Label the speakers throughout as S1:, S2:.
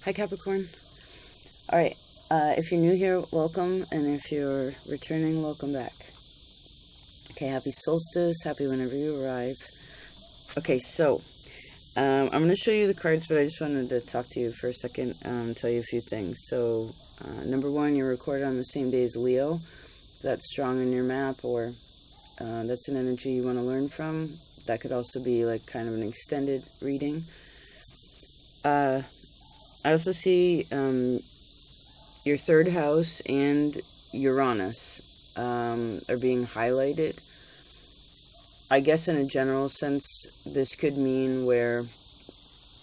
S1: Hi, Capricorn. All right. If you're new here, welcome. And if you're returning, welcome back. Okay, happy solstice. Happy whenever you arrive. Okay, so I'm going to show you the cards, but I just wanted to talk to you for a second, tell you a few things. So, number one, you're recorded on the same day as Leo. That's strong in your map, or that's an energy you want to learn from. That could also be like kind of an extended reading. I also see your third house and Uranus are being highlighted. I guess in a general sense, this could mean where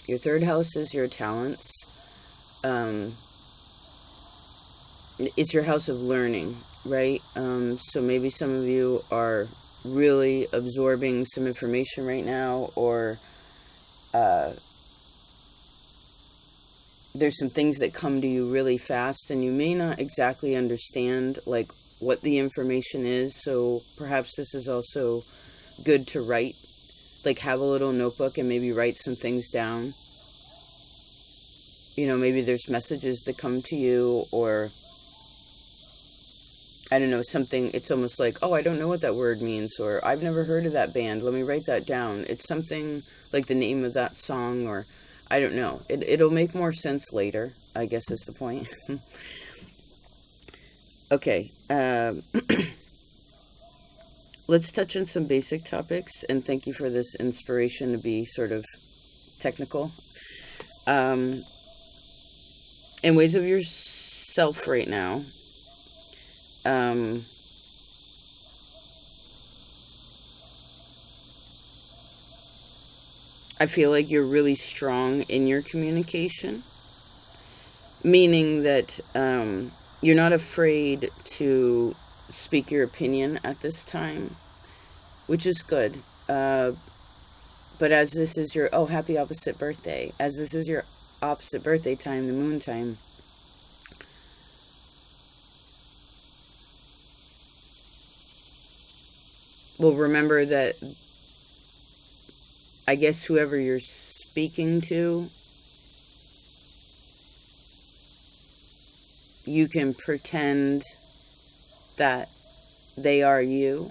S1: your third house is your talents. It's your house of learning, right? So maybe some of you are really absorbing some information right now, or there's some things that come to you really fast and you may not exactly understand like what the information is. So perhaps this is also good to write, like have a little notebook and maybe write some things down. You know, maybe there's messages that come to you, or I don't know, something, it's almost like, oh, I don't know what that word means, or I've never heard of that band, let me write that down. It's something like the name of that song, or I don't know. It'll make more sense later, I guess is the point. Okay. Let's touch on some basic topics, and thank you for this inspiration to be sort of technical. In ways of yourself right now, I feel like you're really strong in your communication, meaning that you're not afraid to speak your opinion at this time, which is good. But as this is your, oh, happy opposite birthday, as this is your opposite birthday time, the moon time, well, remember that I guess whoever you're speaking to, you can pretend that they are you,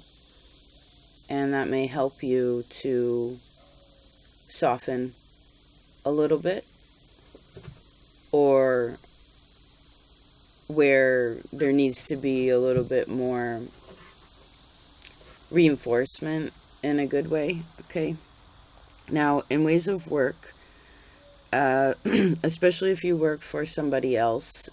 S1: and that may help you to soften a little bit, or where there needs to be a little bit more reinforcement in a good way, okay? Now, in ways of work, especially if you work for somebody else,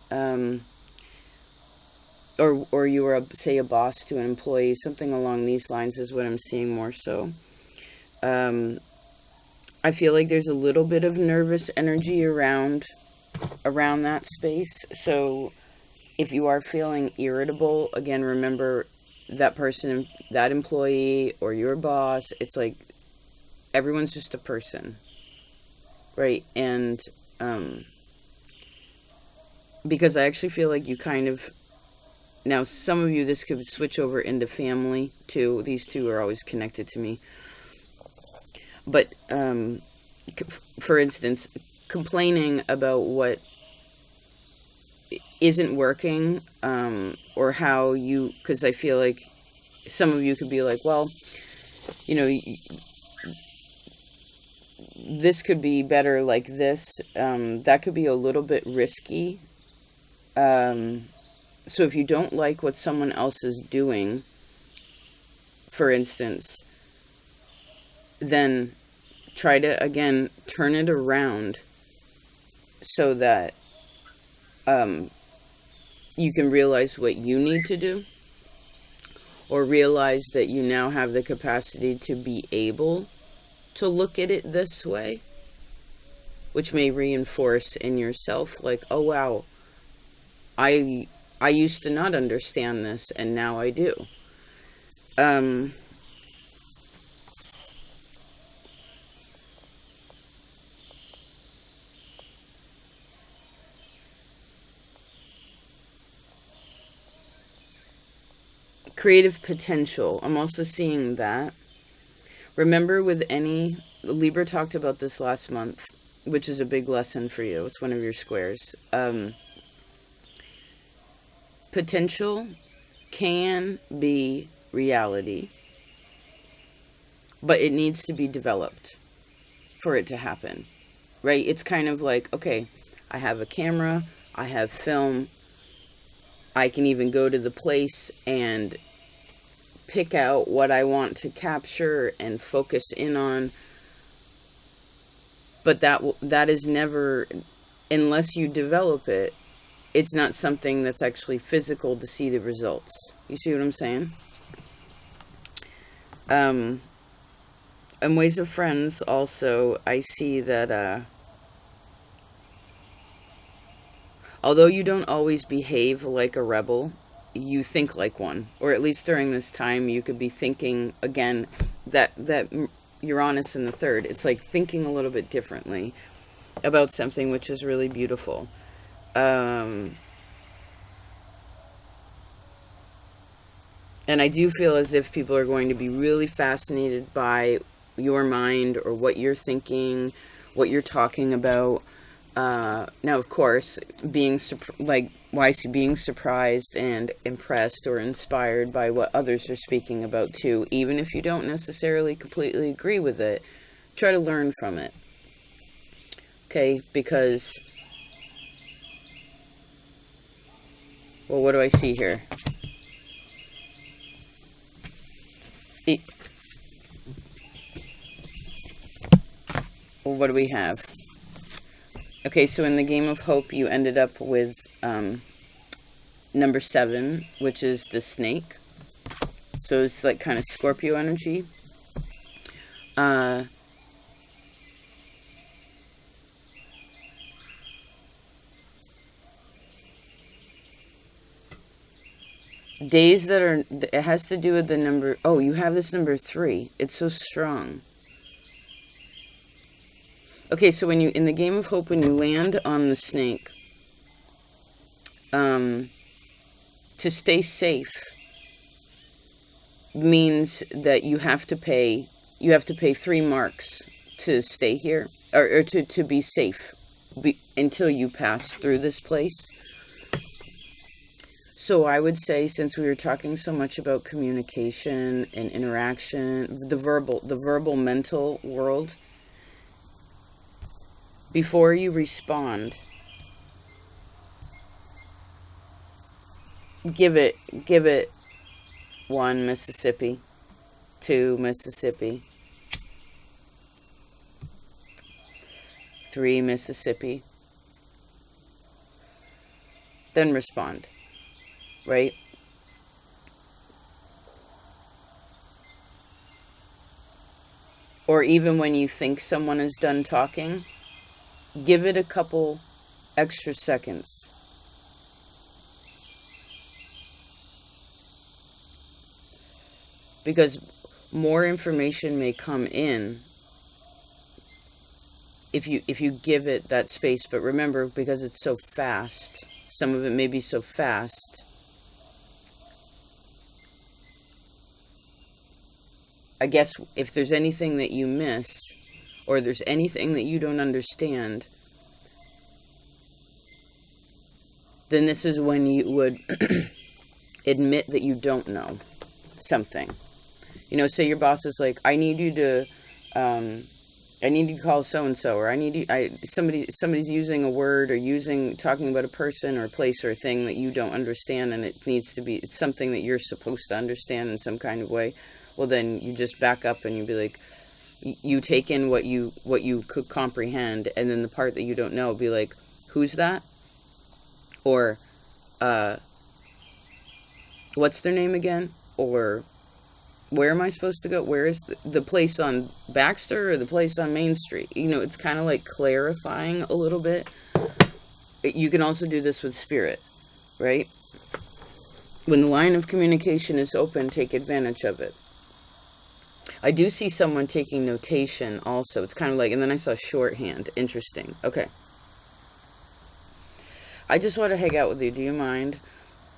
S1: or you are, say, a boss to an employee, something along these lines is what I'm seeing more so. I feel like there's a little bit of nervous energy around that space. So if you are feeling irritable, again, remember that person, that employee, or your boss, it's like everyone's just a person, right? And because I actually feel like you kind of, now some of you, this could switch over into family too. These two are always connected to me. But for instance, complaining about what isn't working, or how you, because I feel like some of you could be like, well, you know, this could be better like this. That could be a little bit risky. So if you don't like what someone else is doing, for instance, then try to, again, turn it around so that you can realize what you need to do, or realize that you now have the capacity to be able to look at it this way, which may reinforce in yourself, like, oh wow, I used to not understand this, and now I do. Creative potential, I'm also seeing that. Remember, with any, Libra talked about this last month, which is a big lesson for you. It's one of your squares. Potential can be reality, but it needs to be developed for it to happen, right? It's kind of like, okay, I have a camera, I have film, I can even go to the place and pick out what I want to capture and focus in on. But that is never, unless you develop it, it's not something that's actually physical to see the results. You see what I'm saying? In Ways of Friends, also, I see that although you don't always behave like a rebel, you think like one. Or at least during this time, you could be thinking, again, that Uranus in the third. It's like thinking a little bit differently about something, which is really beautiful. And I do feel as if people are going to be really fascinated by your mind or what you're thinking, what you're talking about. Now, of course, being surprised and impressed or inspired by what others are speaking about too, even if you don't necessarily completely agree with it, try to learn from it. Okay, because, well, what do I see here? Well, what do we have? Okay, so in the game of hope, you ended up with number 7, which is the snake. So it's like kind of Scorpio energy. Days that are, it has to do with the number, oh, you have this number 3. It's so strong. Okay, so when you, in the game of hope, when you land on the snake, to stay safe means that you have to pay 3 marks to stay here, or to be safe until you pass through this place. So I would say, since we were talking so much about communication and interaction, the verbal mental world, before you respond, give it 1 Mississippi, 2 Mississippi, 3 Mississippi, then respond, right? Or even when you think someone is done talking, give it a couple extra seconds. Because more information may come in if you give it that space. But remember, because it's so fast, some of it may be so fast, I guess if there's anything that you miss, or there's anything that you don't understand, then this is when you would admit that you don't know something. You know, say your boss is like, I need you to call so-and-so, or somebody's using a word, or talking about a person or a place or a thing that you don't understand, and it's something that you're supposed to understand in some kind of way. Well, then you just back up and you be like, you take in what you could comprehend, and then the part that you don't know, be like, who's that? Or, what's their name again? Or, where am I supposed to go? Where is the place on Baxter or the place on Main Street? You know, it's kind of like clarifying a little bit. You can also do this with spirit, right? When the line of communication is open, take advantage of it. I do see someone taking notation also. It's kind of like, and then I saw shorthand. Interesting. Okay. I just want to hang out with you. Do you mind?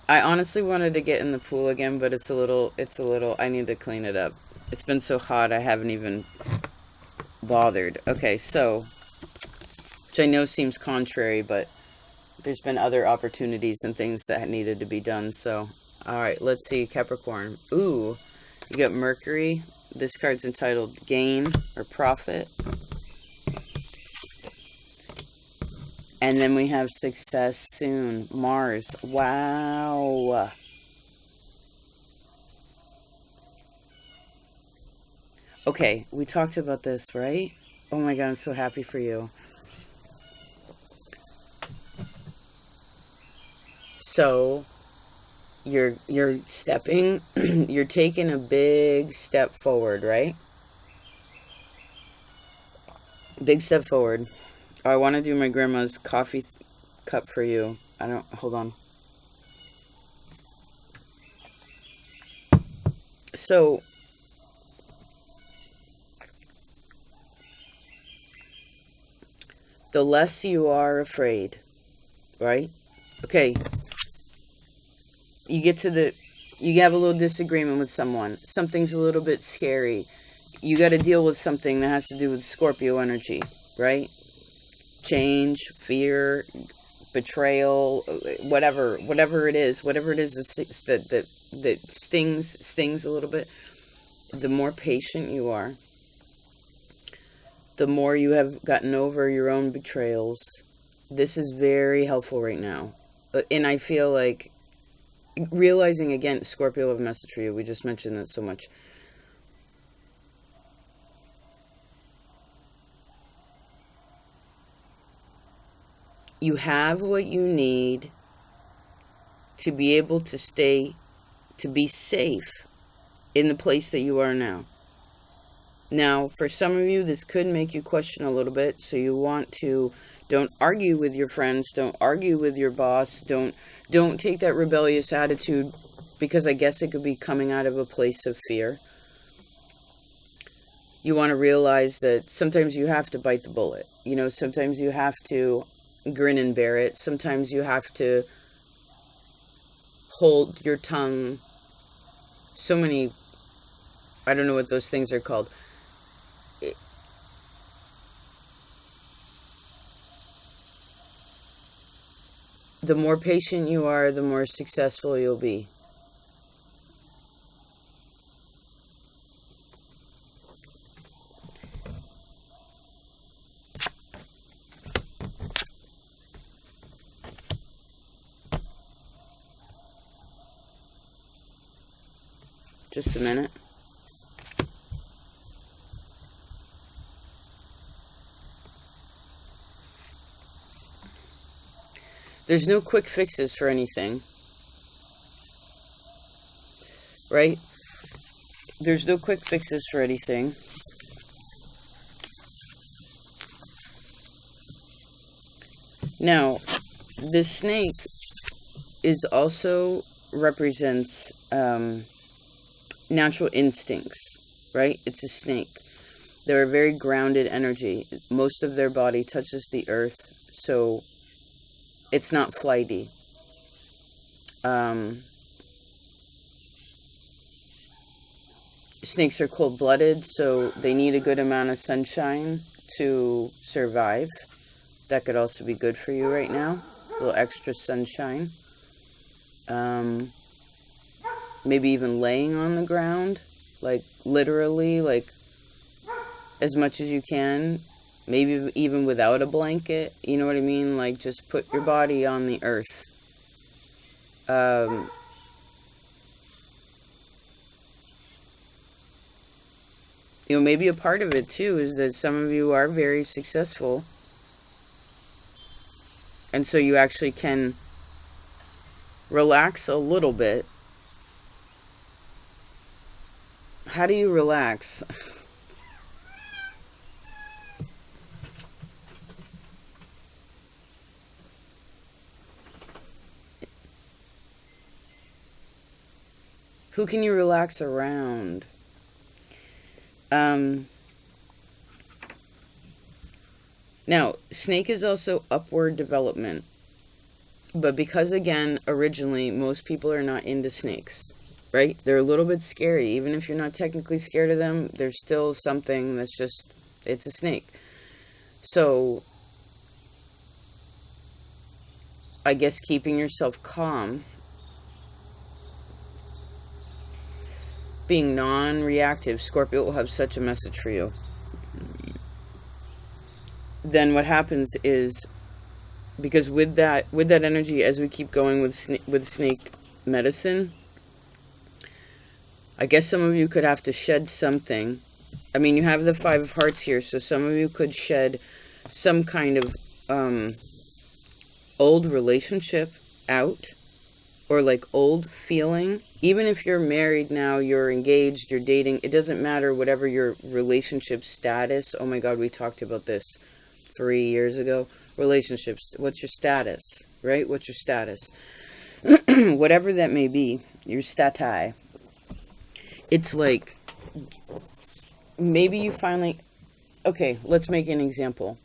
S1: I honestly wanted to get in the pool again, but it's a little, I need to clean it up. It's been so hot, I haven't even bothered. Okay, so which I know seems contrary, but there's been other opportunities and things that needed to be done. So, all right, let's see, Capricorn. Ooh, you got Mercury. This card's entitled Gain or Profit. And then we have Success Soon. Mars. Wow. Okay, we talked about this, right? Oh my God, I'm so happy for you. So, you're stepping, you're taking a big step forward, right? Big step forward. Oh, I want to do my grandma's coffee cup for you. Hold on. So, the less you are afraid, right? Okay. You have a little disagreement with someone. Something's a little bit scary. You got to deal with something that has to do with Scorpio energy, right? Change, fear, betrayal, whatever it is that stings a little bit. The more patient you are, the more you have gotten over your own betrayals. This is very helpful right now. And I feel like, realizing again, Scorpio, have a message for you. We just mentioned that so much. You have what you need to be able to be safe in the place that you are now. Now, for some of you, this could make you question a little bit. So you want to, don't argue with your friends. Don't argue with your boss. Don't take that rebellious attitude, because I guess it could be coming out of a place of fear. You want to realize that sometimes you have to bite the bullet. You know, sometimes you have to grin and bear it. Sometimes you have to hold your tongue. So many, I don't know what those things are called. The more patient you are, the more successful you'll be. Just a minute. There's no quick fixes for anything, right? There's no quick fixes for anything. Now, this snake is also represents natural instincts, right? It's a snake. They're a very grounded energy. Most of their body touches the earth, so it's not flighty. Snakes are cold-blooded, so they need a good amount of sunshine to survive. That could also be good for you right now. A little extra sunshine. Maybe even laying on the ground, like literally, like as much as you can. Maybe even without a blanket, you know what I mean? Like, just put your body on the earth. You know, maybe a part of it, too, is that some of you are very successful. And so you actually can relax a little bit. How do you relax? Who can you relax around? Now, snake is also upward development. But because, again, originally, most people are not into snakes, right? They're a little bit scary. Even if you're not technically scared of them, there's still something that's just, it's a snake. So, I guess, keeping yourself calm, being non-reactive, Scorpio will have such a message for you. Then what happens is, because with that energy, as we keep going with snake medicine, I guess some of you could have to shed something. I mean, you have the Five of Hearts here, so some of you could shed some kind of old relationship out, or like old feeling. Even if you're married now, you're engaged, you're dating, it doesn't matter, whatever your relationship status. Oh my God, we talked about this 3 years ago. Relationships, what's your status, right? What's your status? Whatever that may be, your stati. It's like, maybe you finally, okay, let's make an example.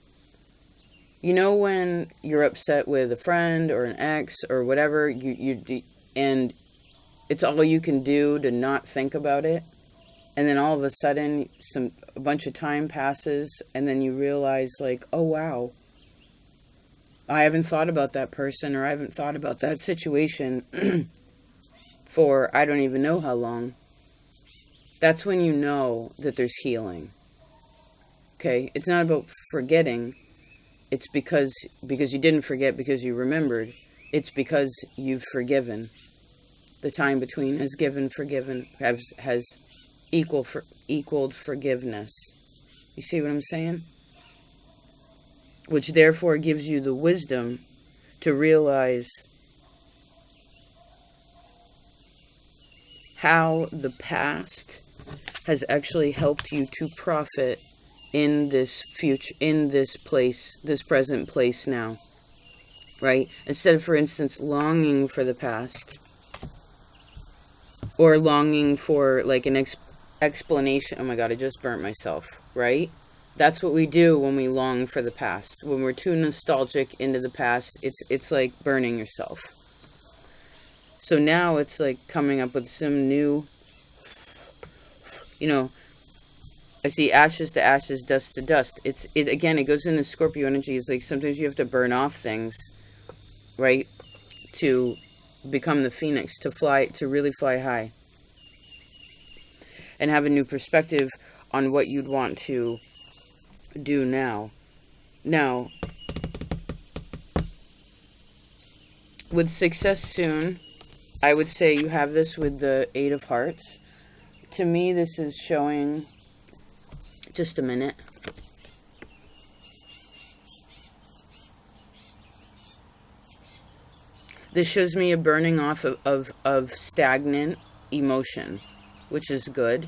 S1: You know when you're upset with a friend or an ex or whatever, and it's all you can do to not think about it, and then all of a sudden a bunch of time passes, and then you realize, like, oh wow, I haven't thought about that person, or I haven't thought about that situation for I don't even know how long. That's when you know that there's healing. Okay? It's not about forgetting. It's because you didn't forget because you remembered. It's because you've forgiven. The time between has forgiven, has equaled forgiveness. You see what I'm saying? Which therefore gives you the wisdom to realize how the past has actually helped you to profit in this future, in this place, this present place now, right? Instead of, for instance, longing for the past, or longing for like an explanation. Oh my God, I just burnt myself, right? That's what we do when we long for the past. When we're too nostalgic into the past, it's like burning yourself. So now it's like coming up with some new, I see ashes to ashes, dust to dust. Again, it goes into Scorpio energy. It's like sometimes you have to burn off things, right? To become the phoenix, to really fly high. And have a new perspective on what you'd want to do now. Now, with success soon, I would say you have this with the Eight of Hearts. To me, this is showing, just a minute. This shows me a burning off of stagnant emotion, which is good.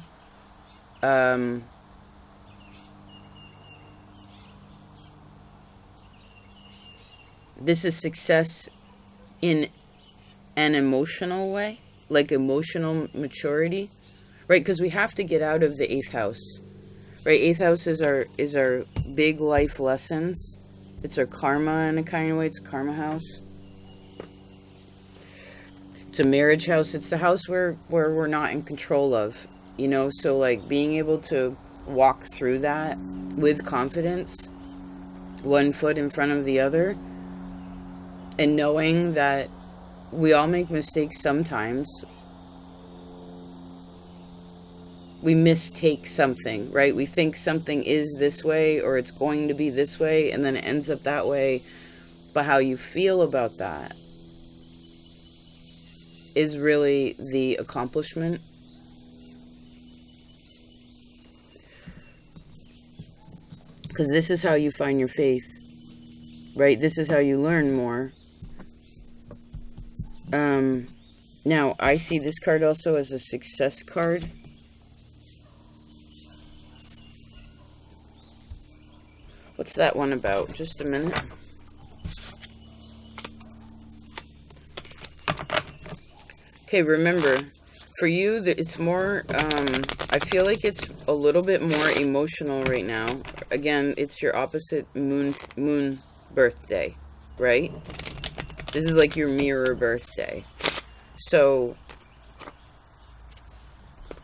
S1: This is success in an emotional way, like emotional maturity, right? Because we have to get out of the 8th house, right? 8th house is our big life lessons. It's our karma in a kind of way. It's a karma house. It's a marriage house. It's the house where we're not in control of, so like being able to walk through that with confidence, one foot in front of the other, and knowing that we all make mistakes sometimes. We mistake something, right? We think something is this way or it's going to be this way, and then it ends up that way. But how you feel about that is really the accomplishment. Because this is how you find your faith, right? This is how you learn more. Now, I see this card also as a success card. What's that one about? Just a minute. Okay, remember, for you, it's more, I feel like it's a little bit more emotional right now. Again, it's your opposite moon birthday, right? This is like your mirror birthday. So,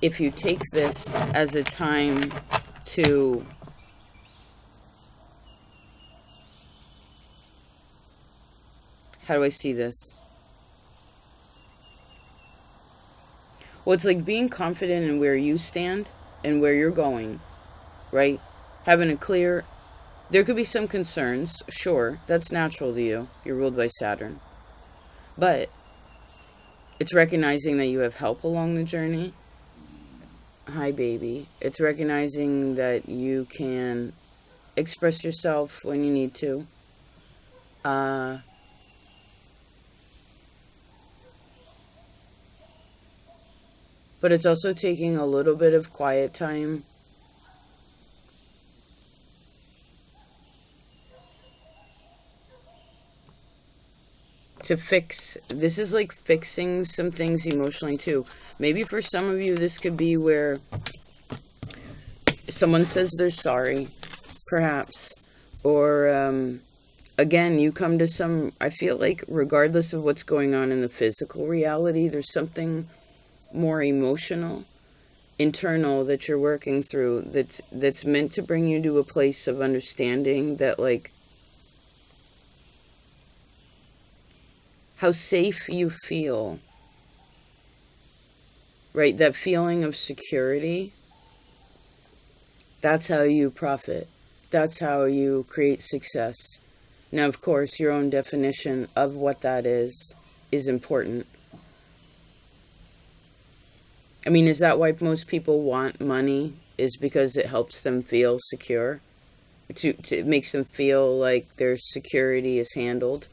S1: if you take this as a time to How do I see this? Well, it's like being confident in where you stand and where you're going, right? Having a clear... There could be some concerns, sure. That's natural to you. You're ruled by Saturn. But it's recognizing that you have help along the journey. Hi, baby. It's recognizing that you can express yourself when you need to. But it's also taking a little bit of quiet time to fix. This is like fixing some things emotionally too. Maybe for some of you, this could be where someone says they're sorry, perhaps. Or, again, you come to some... I feel like regardless of what's going on in the physical reality, there's something more emotional, internal that you're working through that's meant to bring you to a place of understanding that, like, how safe you feel, right? That feeling of security, that's how you profit. That's how you create success. Now, of course, your own definition of what that is important. I mean, is that why most people want money? Is because it helps them feel secure? It makes them feel like their security is handled.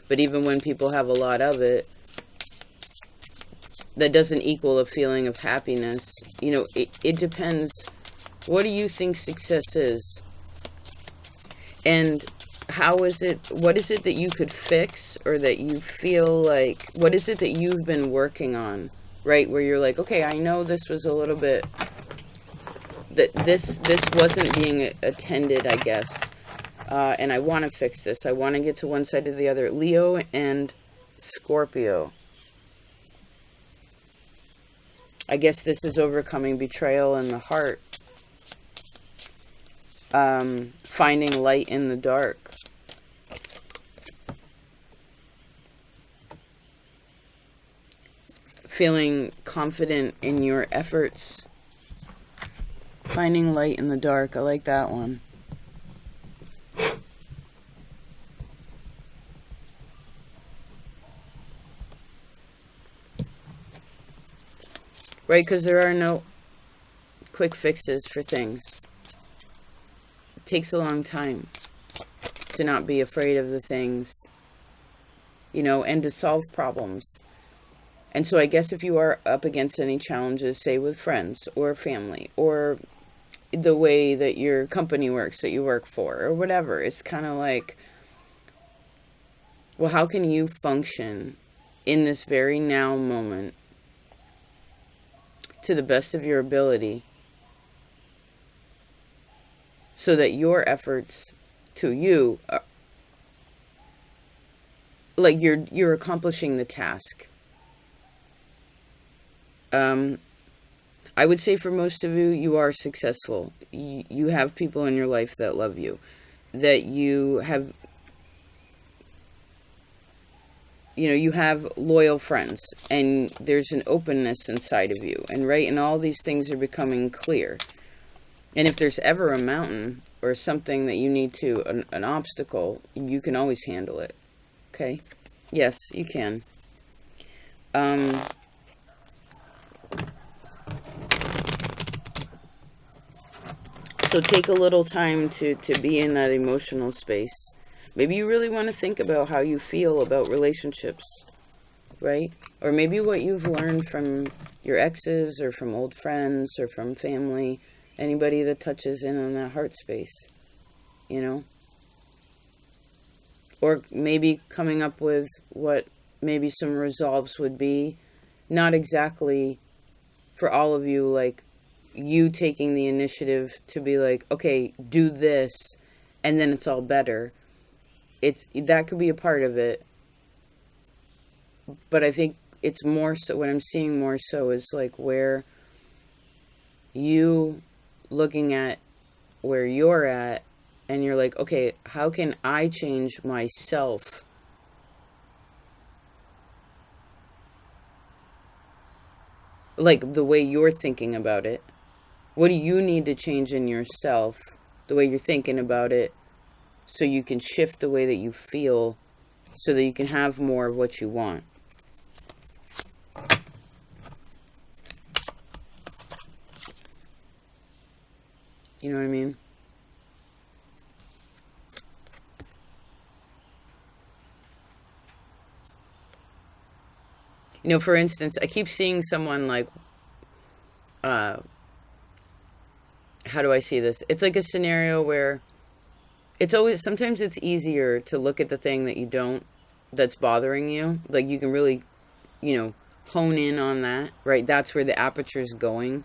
S1: But even when people have a lot of it, that doesn't equal a feeling of happiness. You know, it depends. What do you think success is? And how is it, what is it that you could fix, or that you feel like, what is it that you've been working on, right? Where you're like, okay, I know this was a little bit, that this wasn't being attended, I guess. And I want to fix this. I want to get to one side or the other. Leo and Scorpio. I guess this is overcoming betrayal in the heart. Finding light in the dark. Feeling confident in your efforts. Finding light in the dark. I like that one. Right, because there are no quick fixes for things. It takes a long time to not be afraid of the things, you know, and to solve problems. And so I guess if you are up against any challenges, say with friends or family, or the way that your company works that you work for, or whatever, it's kind of like, well, how can you function in this very now moment to the best of your ability, so that your efforts to you are, like, you're accomplishing the task. I would say for most of you, you are successful. You have people in your life that love you, that you have, you know, you have loyal friends, and there's an openness inside of you, and right, and all these things are becoming clear. And if there's ever a mountain or something that you need to, an obstacle, you can always handle it. Okay? Yes, you can. So take a little time to be in that emotional space. Maybe you really want to think about how you feel about relationships, right? Or maybe what you've learned from your exes, or from old friends, or from family, anybody that touches in on that heart space, you know? Or maybe coming up with what maybe some resolves would be. Not exactly for all of you, like, you taking the initiative to be like, okay, do this, and then it's all better. That could be a part of it. But I think it's more so, what I'm seeing more so is like where you looking at where you're at, and you're like, okay, how can I change myself like the way you're thinking about it. What do you need to change in yourself, the way you're thinking about it, so you can shift the way that you feel, so that you can have more of what you want? You know what I mean? You know, for instance, I keep seeing someone like, how do I see this? It's like a scenario where it's always, sometimes it's easier to look at the thing that you don't, that's bothering you. Like you can really, you know, hone in on that, right? That's where the aperture's going.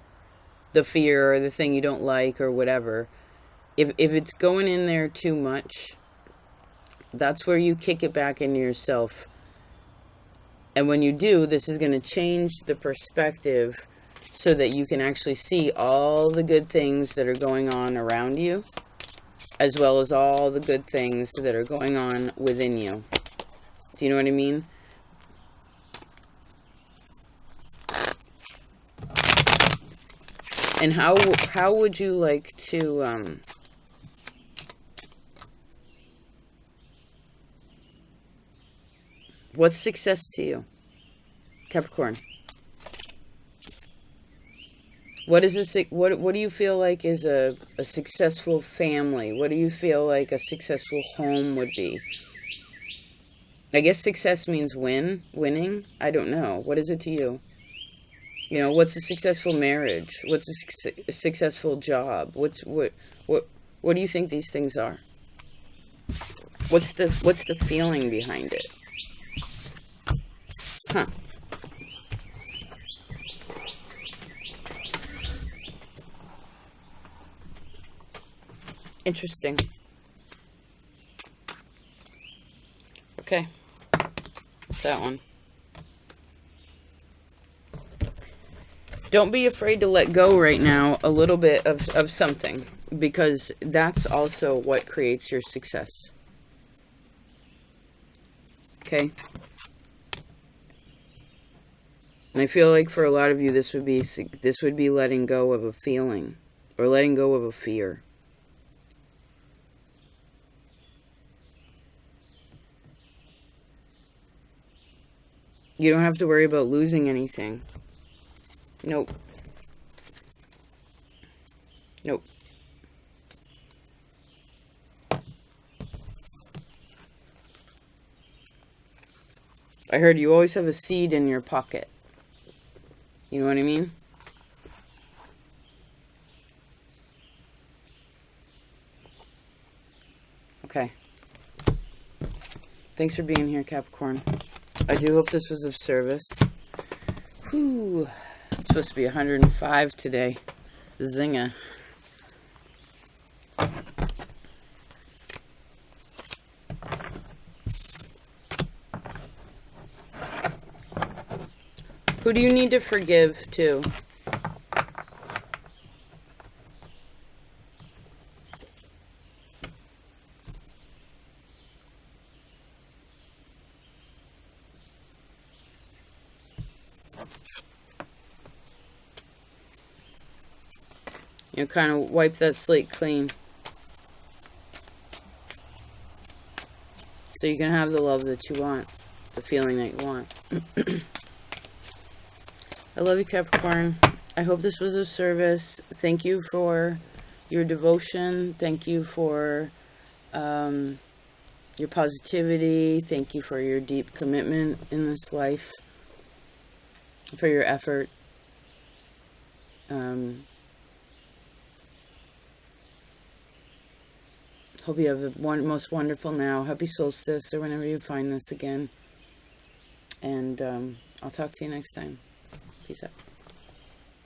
S1: The fear or the thing you don't like or whatever. If it's going in there too much, that's where you kick it back into yourself. And when you do, this is going to change the perspective so that you can actually see all the good things that are going on around you, as well as all the good things that are going on within you. Do you know what I mean? And how would you like to what's success to you, Capricorn? What is what do you feel like is a successful family? What do you feel like a successful home would be? I guess success means winning. I don't know. What is it to you? You know, what's a successful marriage? What's a successful job? What do you think these things are? What's the feeling behind it? Huh. Interesting. Okay. What's that one? Don't be afraid to let go right now a little bit of something, because that's also what creates your success. Okay? And I feel like for a lot of you, this would be letting go of a feeling or letting go of a fear. You don't have to worry about losing anything. Nope. Nope. I heard you always have a seed in your pocket. You know what I mean? Okay. Thanks for being here, Capricorn. I do hope this was of service. Whew. It's supposed to be 105 today. Zinga. Who do you need to forgive, too? You know, kind of wipe that slate clean. So you can have the love that you want. The feeling that you want. I love you, Capricorn. I hope this was of service. Thank you for your devotion. Thank you for your positivity. Thank you for your deep commitment in this life. For your effort. Hope you have the most wonderful now. Happy solstice, or whenever you find this again. And I'll talk to you next time. Peace out.